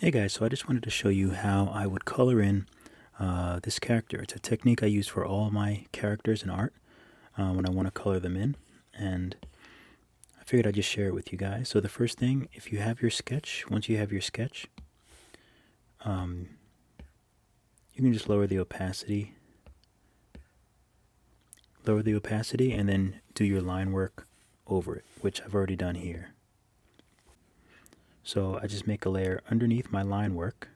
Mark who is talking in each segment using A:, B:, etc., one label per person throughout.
A: Hey guys, so I just wanted to show you how I would color in this character. It's a technique I use for all my characters in art when I want to color them in, and I figured I'd just share it with you guys. So the first thing, if you have your sketch, once you have your sketch, you can just lower the opacity, and then do your line work over it, which I've already done here. So I just make a layer underneath my line work.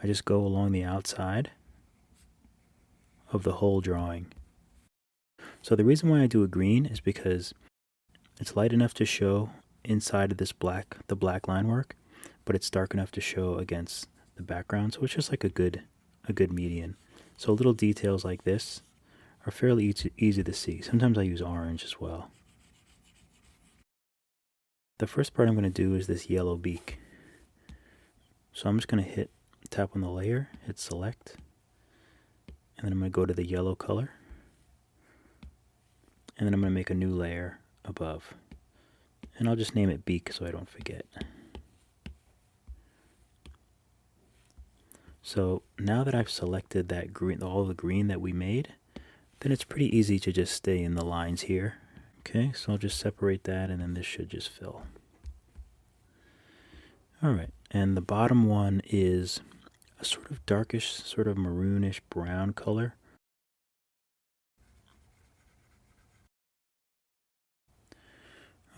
A: I just go along the outside of the whole drawing. So the reason why I do a green is because it's light enough to show inside of this the black line work, but it's dark enough to show against the background. So it's just like a good median. So little details like this are fairly easy to see. Sometimes I use orange as well. The first part I'm going to do is this yellow beak. So I'm just going to tap on the layer, hit select, and then I'm going to go to the yellow color, and then I'm going to make a new layer above. And I'll just name it beak so I don't forget. So now that I've selected that green, all the green that we made, then it's pretty easy to just stay in the lines here. Okay, so I'll just separate that, and then this should just fill. Alright, and the bottom one is a sort of darkish, sort of maroonish brown color.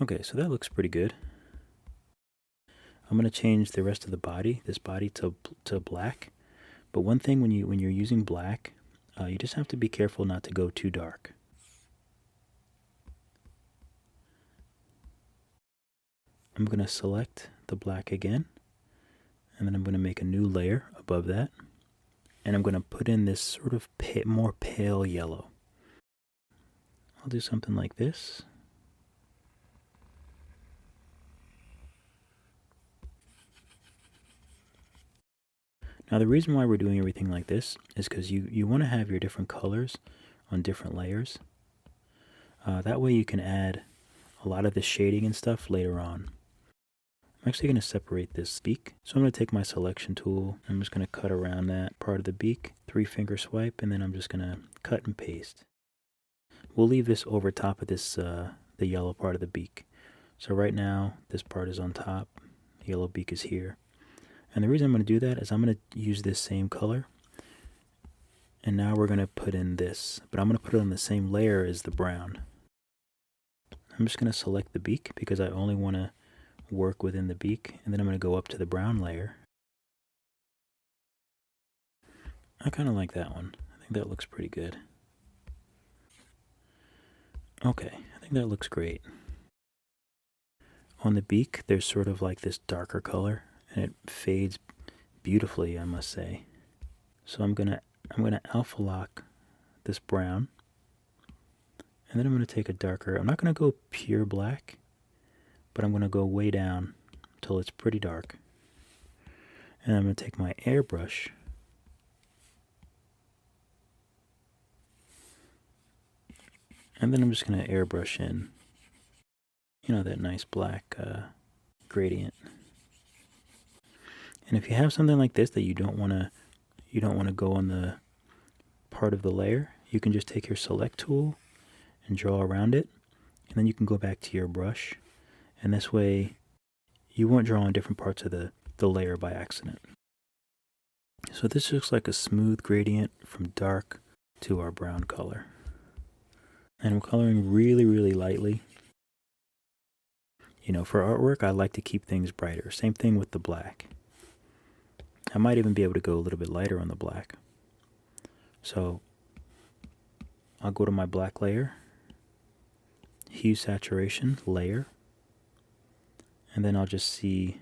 A: Okay, so that looks pretty good. I'm going to change the rest of the body, this body to black. But one thing when you're using black, you just have to be careful not to go too dark. I'm going to select the black again, and then I'm going to make a new layer above that, and I'm going to put in this sort of more pale yellow. I'll do something like this. Now the reason why we're doing everything like this is because you want to have your different colors on different layers. That way you can add a lot of the shading and stuff later on. I'm actually going to separate this beak. So I'm going to take my selection tool. I'm just going to cut around that part of the beak, 3-finger swipe, and then I'm just going to cut and paste. We'll leave this over top of this the yellow part of the beak. So right now this part is on top, the yellow beak is here. And the reason I'm going to do that is I'm going to use this same color. And now we're going to put in this, but I'm going to put it on the same layer as the brown. I'm just going to select the beak because I only want to work within the beak, and then I'm going to go up to the brown layer. I kind of like that one. I think that looks pretty good. Okay, I think that looks great. On the beak, there's sort of like this darker color, and it fades beautifully, I must say. So I'm gonna alpha lock this brown, and then I'm gonna take a darker. I'm not gonna go pure black, but I'm gonna go way down until it's pretty dark. And I'm gonna take my airbrush, and then I'm just gonna airbrush in, that nice black gradient. And if you have something like this that you don't want to go on the part of the layer, you can just take your select tool and draw around it, and then you can go back to your brush, and this way you won't draw on different parts of the layer by accident. So this looks like a smooth gradient from dark to our brown color. And I'm coloring really, really lightly. For artwork, I like to keep things brighter. Same thing with the black. I might even be able to go a little bit lighter on the black. So I'll go to my black layer, hue saturation layer, and then I'll just see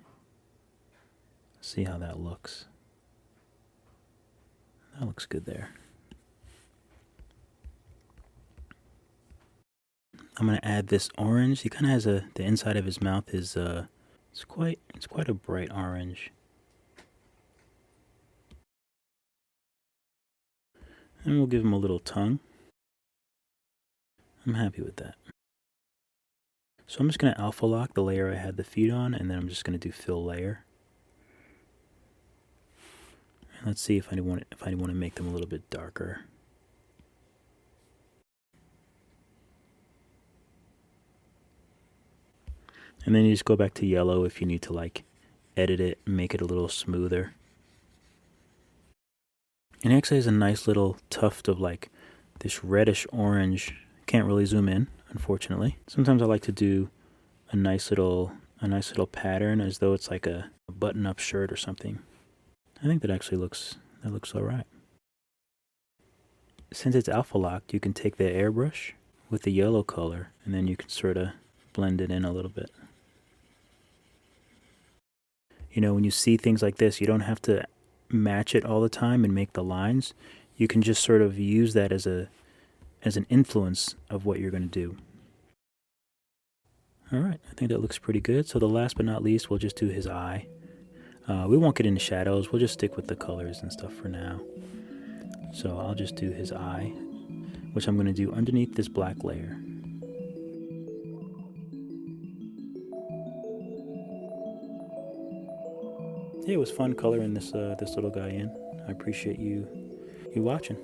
A: how that looks. That looks good there. I'm going to add this orange. He kind of has the inside of his mouth is it's quite a bright orange. And we'll give him a little tongue. I'm happy with that. So I'm just going to alpha lock the layer I had the feet on, and then I'm just going to do fill layer. Let's see if I want to make them a little bit darker. And then you just go back to yellow if you need to like edit it and make it a little smoother. And it actually has a nice little tuft of like this reddish orange. Can't really zoom in, unfortunately. Sometimes I like to do a nice little pattern as though it's like a button-up shirt or something. I think that actually looks all right. Since it's alpha locked, you can take the airbrush with the yellow color and then you can sort of blend it in a little bit. You know, when you see things like this, you don't have to match it all the time and make the lines. You can just sort of use that as an influence of what you're going to do. All right, I think that looks pretty good. So the last but not least, we'll just do his eye. We won't get into shadows. We'll just stick with the colors and stuff for now. So I'll just do his eye, which I'm going to do underneath this black layer. Yeah, it was fun coloring this little guy in. I appreciate you watching.